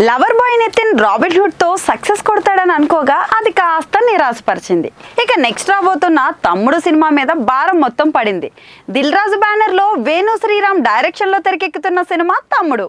Lover boy Nitin Robin Hood తో success కొడతాడని అనుకోగా అది కాస్త నిరాశపరిచింది. ఇక నెక్స్ట్ రాబోతున్న తమ్ముడు సినిమా మీద భారం మొత్తం పడింది. దిల్ రాజు బ్యానర్ లో వేణు శ్రీరామ్ డైరెక్షన్ లో తెరకెక్కుతున్న సినిమా తమ్ముడు.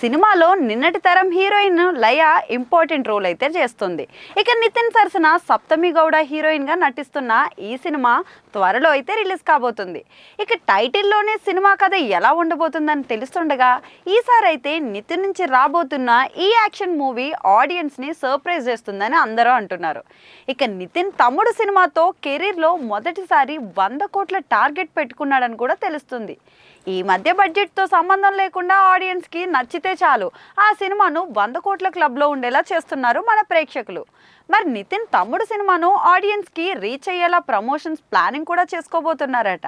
సినిమాలో నిన్నటి తరం హీరోయిన్ లయ ఇంపార్టెంట్ రోల్ అయితే చేస్తుంది. ఇక నితిన్ సరసన సప్తమి గౌడ హీరోయిన్ గా నటిస్తున్న ఈ సినిమా త్వరలో అయితే రిలీజ్ కాబోతుంది. ఇక టైటిల్లోనే సినిమా కథ ఎలా ఉండబోతుందని తెలుస్తుండగా ఈసారి అయితే నితిన్ నుంచి రాబోతున్న ఈ యాక్షన్ మూవీ ఆడియన్స్ ని సర్ప్రైజ్ చేస్తుందని అందరూ అంటున్నారు. ఇక నితిన్ తమ్ముడు సినిమాతో కెరీర్లో మొదటిసారి 100 కోట్ల టార్గెట్ పెట్టుకున్నాడని కూడా తెలుస్తుంది. ఈ మధ్య బడ్జెట్తో సంబంధం లేకుండా ఆడియన్స్కి నచ్చితే చాలు ఆ సినిమాను 100 కోట్ల క్లబ్లో ఉండేలా చేస్తున్నారు మన ప్రేక్షకులు. మరి నితిన్ తమ్ముడు సినిమాను ఆడియన్స్కి రీచ్ అయ్యేలా ప్రమోషన్స్ ప్లానింగ్ కూడా చేసుకోబోతున్నారట.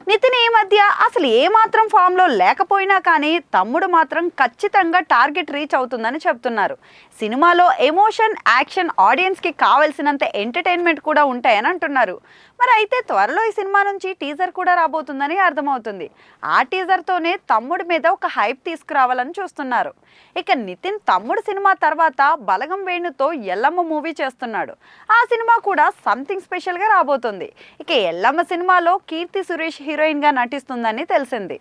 నితిన్ ఈ మధ్య అసలు ఏమాత్రం ఫామ్లో లేకపోయినా కానీ తమ్ముడు మాత్రం ఖచ్చితంగా టార్గెట్ రీచ్ అవుతుందని చెప్తున్నారు. సినిమాలో ఎమోషన్, యాక్షన్, ఆడియన్స్కి కావాల్సినంత ఎంటర్టైన్మెంట్ కూడా ఉంటాయని అంటున్నారు. మరి అయితే త్వరలో ఈ సినిమా నుంచి టీజర్ కూడా రాబోతుందని అర్థమవుతుంది. ఆ టీజర్తోనే తమ్ముడి మీద ఒక హైప్ తీసుకురావాలని చూస్తున్నారు. ఇక నితిన్ తమ్ముడు సినిమా తర్వాత బలగం వేణుతో ఎల్లమ్మ మూవీ చేస్తున్నాడు. ఆ సినిమా కూడా సంథింగ్ స్పెషల్గా రాబోతుంది. ఇక ఎల్లమ్మ సినిమాలో కీర్తి సురేష్ హీరోయిన్ గా నటిస్తుందని తెలిసింది.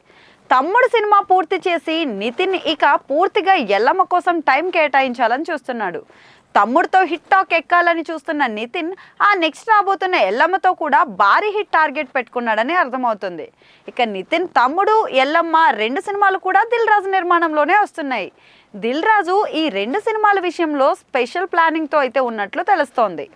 తమ్ముడు సినిమా పూర్తి చేసి నితిన్ ఇక పూర్తిగా ఎల్లమ్మ కోసం టైం కేటాయించాలని చూస్తున్నాడు. తమ్ముడితో హిట్ టాక్ ఎక్కాలని చూస్తున్న నితిన్ ఆ నెక్స్ట్ రాబోతున్న ఎల్లమ్మతో కూడా భారీ హిట్ టార్గెట్ పెట్టుకున్నాడని అర్థమవుతుంది. ఇక నితిన్ తమ్ముడు, ఎల్లమ్మ 2 సినిమాలు కూడా దిల్ రాజు నిర్మాణంలోనే వస్తున్నాయి. దిల్ రాజు ఈ 2 సినిమాల విషయంలో స్పెషల్ ప్లానింగ్తో అయితే ఉన్నట్లు తెలుస్తోంది.